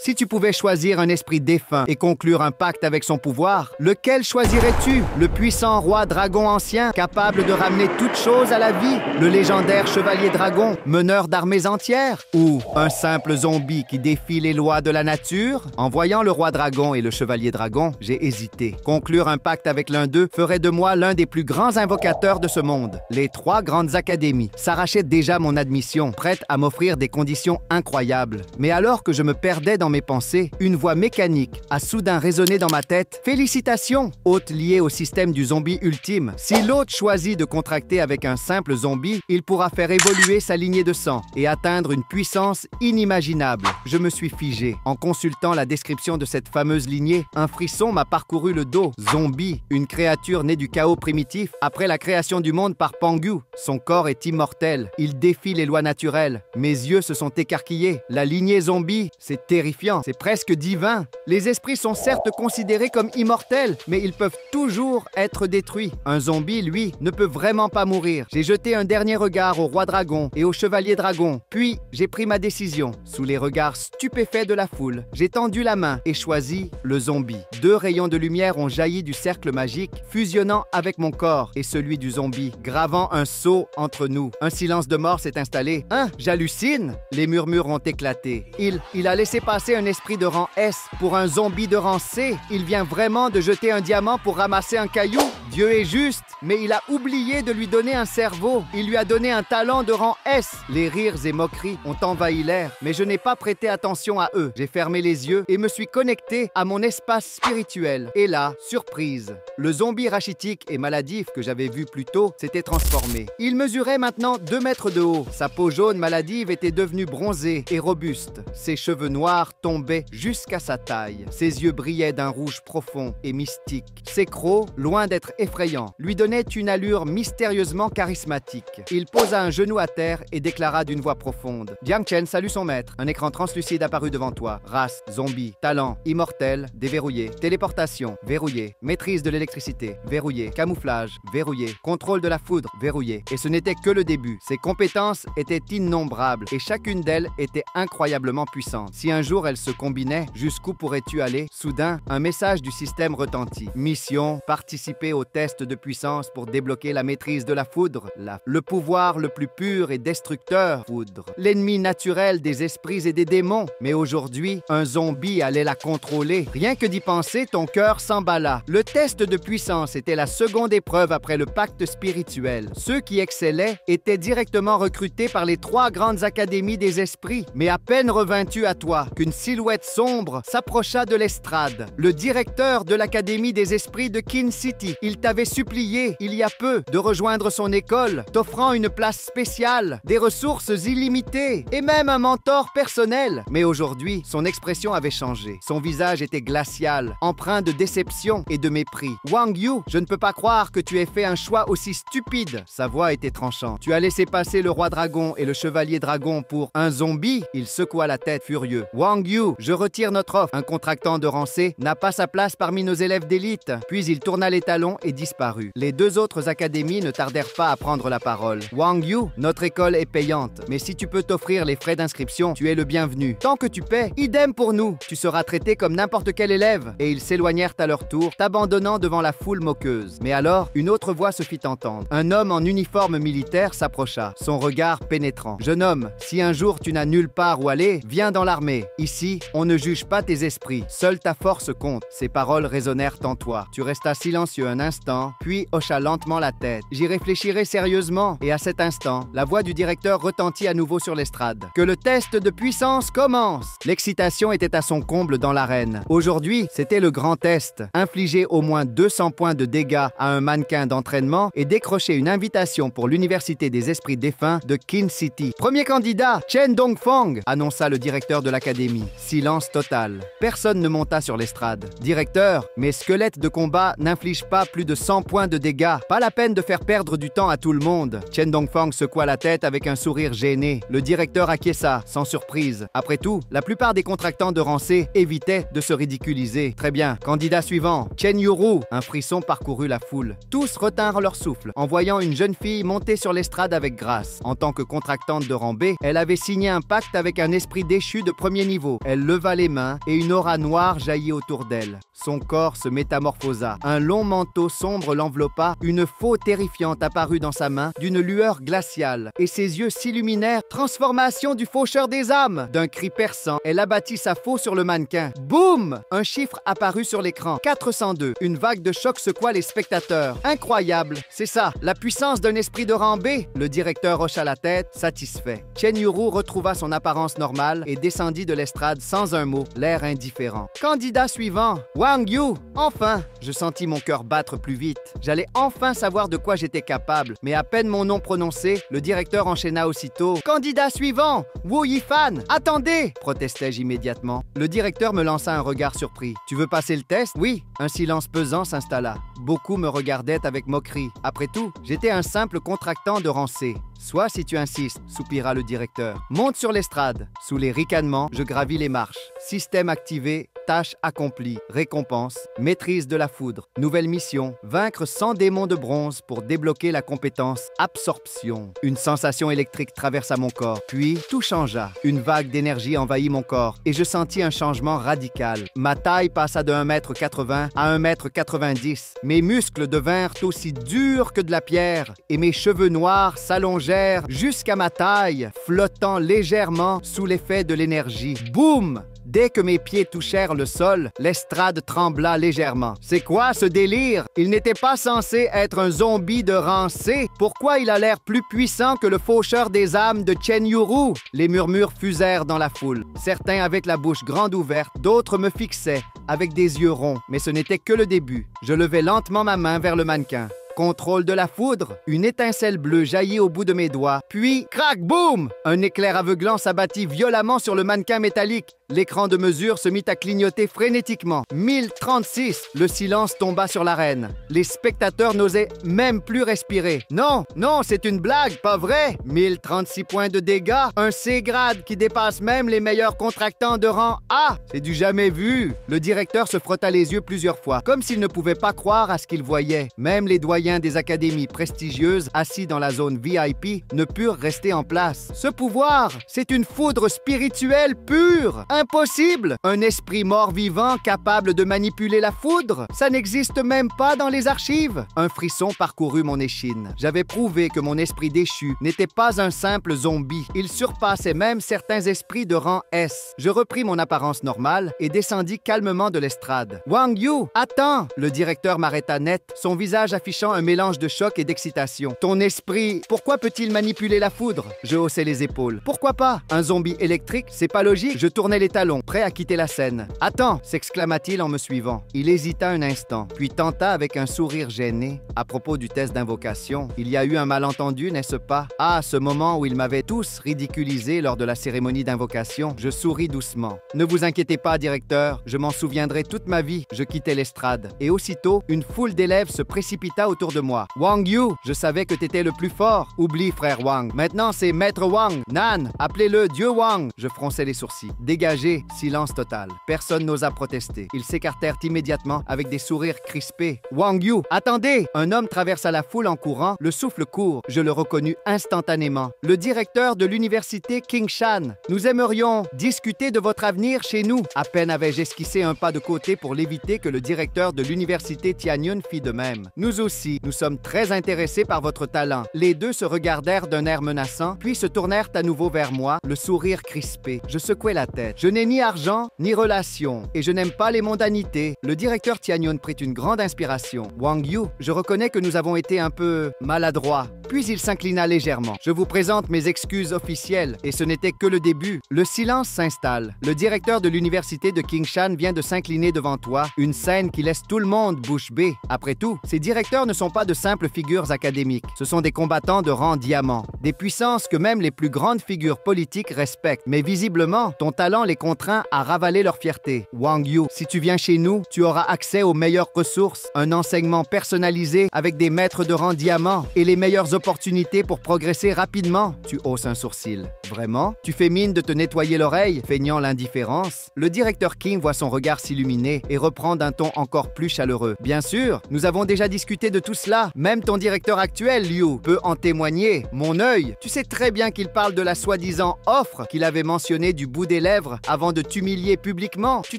Si tu pouvais choisir un esprit défunt et conclure un pacte avec son pouvoir, lequel choisirais-tu? Le puissant roi dragon ancien, capable de ramener toute chose à la vie? Le légendaire chevalier dragon, meneur d'armées entières? Ou un simple zombie qui défie les lois de la nature? En voyant le roi dragon et le chevalier dragon, j'ai hésité. Conclure un pacte avec l'un d'eux ferait de moi l'un des plus grands invocateurs de ce monde. Les 3 grandes académies s'arrachaient déjà mon admission, prêtes à m'offrir des conditions incroyables. Mais alors que je me perdais dans mes pensées, une voix mécanique a soudain résonné dans ma tête. Félicitations, hôte lié au système du zombie ultime. Si l'hôte choisit de contracter avec un simple zombie, il pourra faire évoluer sa lignée de sang et atteindre une puissance inimaginable. Je me suis figé. En consultant la description de cette fameuse lignée, un frisson m'a parcouru le dos. Zombie, une créature née du chaos primitif après la création du monde par Pangu. Son corps est immortel. Il défie les lois naturelles. Mes yeux se sont écarquillés. La lignée zombie, c'est terrifiant. C'est presque divin. Les esprits sont certes considérés comme immortels, mais ils peuvent toujours être détruits. Un zombie, lui, ne peut vraiment pas mourir. J'ai jeté un dernier regard au roi dragon et au chevalier dragon. Puis, j'ai pris ma décision. Sous les regards stupéfaits de la foule, j'ai tendu la main et choisi le zombie. 2 rayons de lumière ont jailli du cercle magique, fusionnant avec mon corps et celui du zombie, gravant un sceau entre nous. Un silence de mort s'est installé. Hein? J'hallucine? Les murmures ont éclaté. Il a laissé passer un esprit de rang S pour un zombie de rang C. Il vient vraiment de jeter un diamant pour ramasser un caillou? Dieu est juste, mais il a oublié de lui donner un cerveau. Il lui a donné un talent de rang S. Les rires et moqueries ont envahi l'air, mais je n'ai pas prêté attention à eux. J'ai fermé les yeux et me suis connecté à mon espace spirituel. Et là, surprise, le zombie rachitique et maladif que j'avais vu plus tôt s'était transformé. Il mesurait maintenant 2 mètres de haut. Sa peau jaune maladive était devenue bronzée et robuste. Ses cheveux noirs tombaient jusqu'à sa taille. Ses yeux brillaient d'un rouge profond et mystique. Ses crocs, loin d'être effrayants, lui donnaient une allure mystérieusement charismatique. Il posa un genou à terre et déclara d'une voix profonde. Jiang Chen salue son maître. Un écran translucide apparut devant toi. Race, zombie, talent, immortel, déverrouillé. Téléportation, verrouillé. Maîtrise de l'électricité, verrouillé. Camouflage, verrouillé. Contrôle de la foudre, verrouillé. Et ce n'était que le début. Ses compétences étaient innombrables et chacune d'elles était incroyablement puissante. Si un jour elles se combinaient, jusqu'où pourrais-tu aller? Soudain, un message du système retentit. Mission, participer au test de puissance pour débloquer la maîtrise de la foudre. Le pouvoir le plus pur et destructeur, foudre. L'ennemi naturel des esprits et des démons. Mais aujourd'hui, un zombie allait la contrôler. Rien que d'y penser, ton cœur s'emballa. Le test de puissance était la seconde épreuve après le pacte spirituel. Ceux qui excellaient étaient directement recrutés par les 3 grandes académies des esprits. Mais à peine revins-tu à toi qu'une silhouette sombre s'approcha de l'estrade. Le directeur de l'académie des esprits de Kin City. Il t'avait supplié, il y a peu, de rejoindre son école, t'offrant une place spéciale, des ressources illimitées et même un mentor personnel. Mais aujourd'hui, son expression avait changé. Son visage était glacial, empreint de déception et de mépris. Wang Yu, je ne peux pas croire que tu aies fait un choix aussi stupide. Sa voix était tranchante. Tu as laissé passer le roi dragon et le chevalier dragon pour un zombie? Il secoua la tête furieux. Wang Yu, je retire notre offre. Un contractant de rang C n'a pas sa place parmi nos élèves d'élite. Puis il tourna les talons et disparut. Les 2 autres académies ne tardèrent pas à prendre la parole. Wang Yu, notre école est payante, mais si tu peux t'offrir les frais d'inscription, tu es le bienvenu. Tant que tu paies, idem pour nous. Tu seras traité comme n'importe quel élève. Et ils s'éloignèrent à leur tour, t'abandonnant devant la foule moqueuse. Mais alors, une autre voix se fit entendre. Un homme en uniforme militaire s'approcha, son regard pénétrant. Jeune homme, si un jour tu n'as nulle part où aller, viens dans l'armée. Ici, on ne juge pas tes esprits, seule ta force compte. Ces paroles résonnèrent en toi. Tu restas silencieux un instant, puis hocha lentement la tête. J'y réfléchirai sérieusement. Et à cet instant, la voix du directeur retentit à nouveau sur l'estrade. Que le test de puissance commence! L'excitation était à son comble dans l'arène. Aujourd'hui, c'était le grand test. Infliger au moins 200 points de dégâts à un mannequin d'entraînement et décrocher une invitation pour l'Université des Esprits Défunts de Kin City. Premier candidat, Chen Dongfang, annonça le directeur de l'académie. Silence total. Personne ne monta sur l'estrade. Directeur, mes squelettes de combat n'infligent pas plus plus de 100 points de dégâts. Pas la peine de faire perdre du temps à tout le monde. Chen Dongfang secoua la tête avec un sourire gêné. Le directeur acquiesça, sans surprise. Après tout, la plupart des contractants de rang C évitaient de se ridiculiser. Très bien. Candidat suivant, Chen Yuru. Un frisson parcourut la foule. Tous retinrent leur souffle en voyant une jeune fille monter sur l'estrade avec grâce. En tant que contractante de rang B, elle avait signé un pacte avec un esprit déchu de premier niveau. Elle leva les mains et une aura noire jaillit autour d'elle. Son corps se métamorphosa. Un long manteau sombre l'enveloppa. Une faux terrifiante apparut dans sa main d'une lueur glaciale et ses yeux s'illuminèrent. Transformation du faucheur des âmes! D'un cri perçant, elle abattit sa faux sur le mannequin. Boum! Un chiffre apparut sur l'écran. 402. Une vague de choc secoua les spectateurs. Incroyable! C'est ça, la puissance d'un esprit de rang B? Le directeur hocha la tête, satisfait. Chen Yuru retrouva son apparence normale et descendit de l'estrade sans un mot, l'air indifférent. Candidat suivant, Wang Yu! Enfin! Je sentis mon cœur battre plus vite. J'allais enfin savoir de quoi j'étais capable, mais à peine mon nom prononcé, le directeur enchaîna aussitôt. Candidat suivant, Wu Yifan! Attendez! Protestai-je immédiatement. Le directeur me lança un regard surpris. Tu veux passer le test? Oui. Un silence pesant s'installa. Beaucoup me regardaient avec moquerie. Après tout, j'étais un simple contractant de rang C. Soit si tu insistes, soupira le directeur. Monte sur l'estrade. Sous les ricanements, je gravis les marches. Système activé, tâche accomplie, récompense, maîtrise de la foudre. Nouvelle mission, vaincre 100 démons de bronze pour débloquer la compétence absorption. Une sensation électrique traversa mon corps, puis tout changea. Une vague d'énergie envahit mon corps et je sentis un changement radical. Ma taille passa de 1,80 m à 1,90 m. Mes muscles devinrent aussi durs que de la pierre et mes cheveux noirs s'allongèrent jusqu'à ma taille, flottant légèrement sous l'effet de l'énergie. Boum! Dès que mes pieds touchèrent le sol, l'estrade trembla légèrement. C'est quoi ce délire? Il n'était pas censé être un zombie de rang C. Pourquoi il a l'air plus puissant que le faucheur des âmes de Chen Yuru? Les murmures fusèrent dans la foule. Certains avec la bouche grande ouverte, d'autres me fixaient avec des yeux ronds. Mais ce n'était que le début. Je levai lentement ma main vers le mannequin. Contrôle de la foudre, une étincelle bleue jaillit au bout de mes doigts, puis crac, boum! Un éclair aveuglant s'abattit violemment sur le mannequin métallique. L'écran de mesure se mit à clignoter frénétiquement. 1036, le silence tomba sur l'arène. Les spectateurs n'osaient même plus respirer. Non, non, c'est une blague, pas vrai? 1036 points de dégâts, un C-grade qui dépasse même les meilleurs contractants de rang A. C'est du jamais vu. Le directeur se frotta les yeux plusieurs fois, comme s'il ne pouvait pas croire à ce qu'il voyait. Même les doyens des académies prestigieuses, assis dans la zone VIP, ne purent rester en place. Ce pouvoir, c'est une foudre spirituelle pure. Impossible! Un esprit mort-vivant capable de manipuler la foudre? Ça n'existe même pas dans les archives! Un frisson parcourut mon échine. J'avais prouvé que mon esprit déchu n'était pas un simple zombie. Il surpassait même certains esprits de rang S. Je repris mon apparence normale et descendis calmement de l'estrade. Wang Yu, attends! Le directeur m'arrêta net, son visage affichant un mélange de choc et d'excitation. Ton esprit, pourquoi peut-il manipuler la foudre? Je haussai les épaules. Pourquoi pas? Un zombie électrique, c'est pas logique. Je tournai les talons, prêt à quitter la scène. « Attends !» s'exclama-t-il en me suivant. Il hésita un instant, puis tenta avec un sourire gêné. À propos du test d'invocation, il y a eu un malentendu, n'est-ce pas? Ah, ce moment où ils m'avaient tous ridiculisé lors de la cérémonie d'invocation. Je souris doucement. « Ne vous inquiétez pas, directeur, je m'en souviendrai toute ma vie. » Je quittai l'estrade. Et aussitôt, une foule d'élèves se précipita autour de moi. « Wang Yu, je savais que t'étais le plus fort. Oublie, frère Wang. Maintenant, c'est Maître Wang. Nan, appelez-le Dieu Wang. » Je fronçai les sourcils. Dégagé. Silence total. Personne n'osa protester. Ils s'écartèrent immédiatement avec des sourires crispés. « Wang Yu, attendez !» Un homme traversa la foule en courant, le souffle court. Je le reconnus instantanément. Le directeur de l'université Qingshan. Nous aimerions discuter de votre avenir chez nous. À peine avais-je esquissé un pas de côté pour l'éviter que le directeur de l'université Tianyun fit de même. Nous aussi, nous sommes très intéressés par votre talent. Les deux se regardèrent d'un air menaçant, puis se tournèrent à nouveau vers moi, le sourire crispé. Je secouai la tête. Je n'ai ni argent, ni relation, et je n'aime pas les mondanités. Le directeur Tianyun prit une grande inspiration. Wang Yu, je reconnais que nous avons été un peu maladroits. Puis il s'inclina légèrement. Je vous présente mes excuses officielles, et ce n'était que le début. Le silence s'installe. Le directeur de l'université de Qingshan vient de s'incliner devant toi, une scène qui laisse tout le monde bouche bée. Après tout, ces directeurs ne sont pas de simples figures académiques. Ce sont des combattants de rang diamant, des puissances que même les plus grandes figures politiques respectent. Mais visiblement, ton talent les contraint à ravaler leur fierté. Wang Yu, si tu viens chez nous, tu auras accès aux meilleures ressources, un enseignement personnalisé avec des maîtres de rang diamant et les meilleures opportunités pour progresser rapidement. Tu hausses un sourcil. Vraiment? Tu fais mine de te nettoyer l'oreille, feignant l'indifférence. Le directeur King voit son regard s'illuminer et reprend d'un ton encore plus chaleureux. Bien sûr, nous avons déjà discuté de tout cela. Même ton directeur actuel, Liu, peut en témoigner. Mon œil, tu sais très bien qu'il parle de la soi-disant offre qu'il avait mentionnée du bout des lèvres avant de t'humilier publiquement. Tu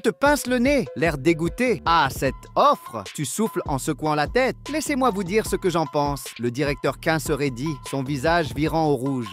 te pinces le nez, l'air dégoûté. Ah, cette offre? Tu souffles en secouant la tête. Laissez-moi vous dire ce que j'en pense. Le directeur King se raidit, son visage virant au rouge.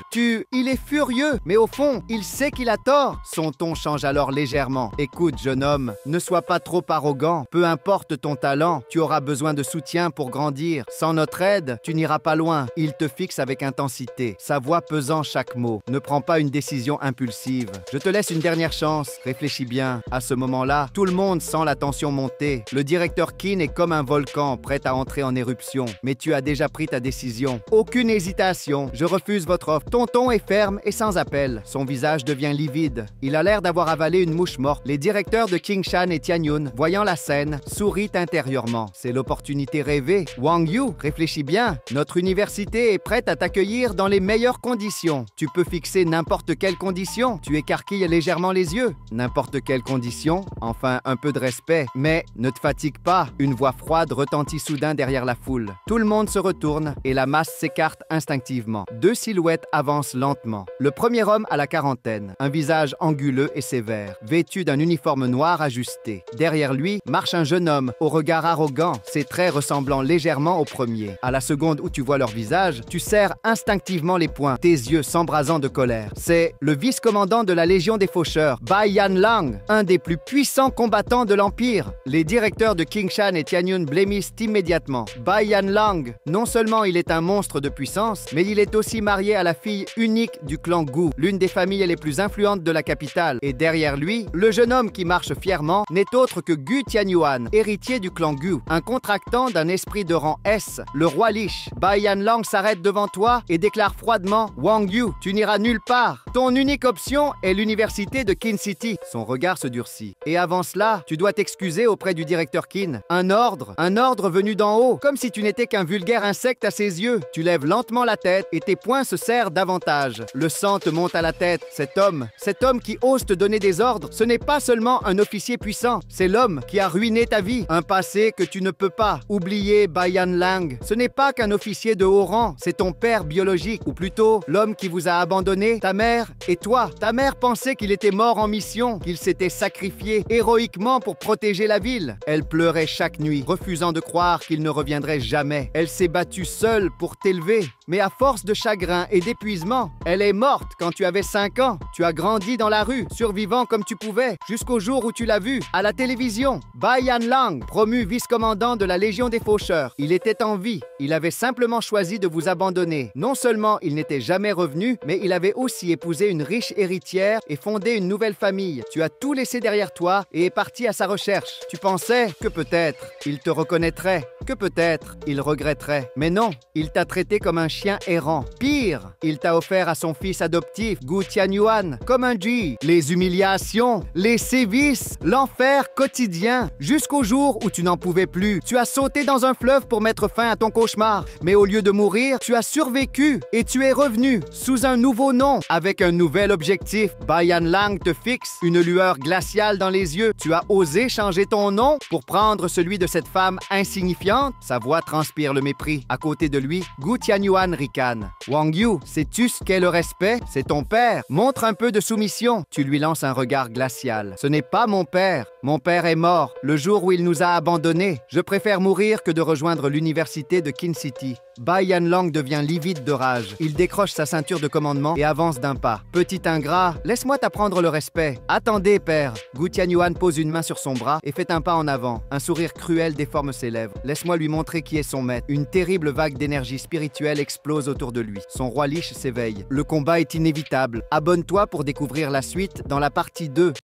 Il est furieux, mais au fond, il sait qu'il a tort. Son ton change alors légèrement. Écoute, jeune homme, ne sois pas trop arrogant. Peu importe ton talent, tu auras besoin de soutien pour grandir. Sans notre aide, tu n'iras pas loin. Il te fixe avec intensité, sa voix pesant chaque mot. Ne prends pas une décision impulsive. Je te laisse une dernière chance. Réfléchis bien. À ce moment-là, tout le monde sent la tension monter. Le directeur King est comme un volcan prêt à entrer en éruption. Mais tu as déjà pris ta décision. Aucune hésitation. Je refuse votre offre. Ton ton est ferme et sans appel. Son visage devient livide. Il a l'air d'avoir avalé une mouche morte. Les directeurs de King Shan et Tianyun, voyant la scène, sourient intérieurement. C'est l'opportunité rêvée. Wang Yu, réfléchis bien. Notre université est prête à t'accueillir dans les meilleures conditions. Tu peux fixer n'importe quelle condition. Tu écarquilles légèrement les yeux. N'importe quelle condition. Enfin, un peu de respect. Mais ne te fatigue pas. Une voix froide retentit soudain derrière la foule. Tout le monde se retourne et la masse s'écarte instinctivement. Deux silhouettes avancent lentement. Le premier homme à la quarantaine, un visage anguleux et sévère, vêtu d'un uniforme noir ajusté. Derrière lui marche un jeune homme au regard arrogant, ses traits ressemblant légèrement au premier. À la seconde où tu vois leur visage, tu serres instinctivement les poings, tes yeux s'embrasant de colère. C'est le vice-commandant de la Légion des Faucheurs, Bai Yanlang, un des plus puissants combattants de l'Empire. Les directeurs de King Shan et Tianyun blêmissent immédiatement. Bai Yanlang, non seulement il est un monstre de puissance, mais il est aussi marié à la fille unique du clan Gu, l'une des familles les plus influentes de la capitale. Et derrière lui, le jeune homme qui marche fièrement n'est autre que Gu Tianyuan, héritier du clan Gu, un contractant d'un esprit de rang S, le roi Lich. Bai Yanlang s'arrête devant toi et déclare froidement: Wang Yu, tu n'iras nulle part. Ton unique option est l'université de Qin City. Son regard se durcit. Et avant cela, tu dois t'excuser auprès du directeur Qin. Un ordre venu d'en haut, comme si tu n'étais qu'un vulgaire insecte à ses yeux. Tu lèves lentement la tête et tes poings se serrent davantage. Le sang te monte à la tête. Cet homme qui ose te donner des ordres, ce n'est pas seulement un officier puissant, c'est l'homme qui a ruiné ta vie. Un passé que tu ne peux pas oublier. Bai Yanlang, ce n'est pas qu'un officier de haut rang, c'est ton père biologique, ou plutôt l'homme qui vous a abandonné, ta mère et toi. Ta mère pensait qu'il était mort en mission, qu'il s'était sacrifié héroïquement pour protéger la ville. Elle pleurait chaque nuit, refusant de croire qu'il ne reviendrait jamais. Elle s'est battue seule pour t'élever, mais à force de chagrin et d'épuisement, elle est morte quand tu avais 5 ans. Tu as grandi dans la rue, survivant comme tu pouvais, jusqu'au jour où tu l'as vu, à la télévision. Bai Yanlang, promu vice-commandant de la Légion des Faucheurs. Il était en vie. Il avait simplement choisi de vous abandonner. Non seulement il n'était jamais revenu, mais il avait aussi épousé une riche héritière et fondé une nouvelle famille. Tu as tout laissé derrière toi et es parti à sa recherche. Tu pensais que peut-être il te reconnaîtrait, que peut-être il regretterait. Mais non, il t'a traité comme un chien errant. Pire, il t'a offert à son fils adoptif, Gu Tianyuan, comme un G. Les humiliations, les sévices, l'enfer quotidien, jusqu'au jour où tu n'en pouvais plus. Tu as sauté dans un fleuve pour mettre fin à ton cauchemar. Mais au lieu de mourir, tu as survécu et tu es revenu sous un nouveau nom, avec un nouvel objectif. Bai Yanlang te fixe, une lueur glaciale dans les yeux. Tu as osé changer ton nom pour prendre celui de cette femme insignifiante. Sa voix transpire le mépris. À côté de lui, Gu Tianyuan ricane. Wang Yu, sais-tu ce qu'est le respect? C'est ton père. Montre un peu de soumission. Tu lui lances un regard glacial. Ce n'est pas mon père. Mon père est mort le jour où il nous a abandonnés. Je préfère mourir que de rejoindre l'université de Qin City. Bai Yanlang devient livide de rage. Il décroche sa ceinture de commandement et avance d'un pas. Petit ingrat, laisse-moi t'apprendre le respect. Attendez, père. Gu Tianyuan pose une main sur son bras et fait un pas en avant. Un sourire cruel déforme ses lèvres. Laisse-moi lui montrer qui est son maître. Une terrible vague d'énergie spirituelle explose autour de lui. Son roi Lich s'éveille. Le combat est inévitable. Abonne-toi pour découvrir la suite dans la partie 2.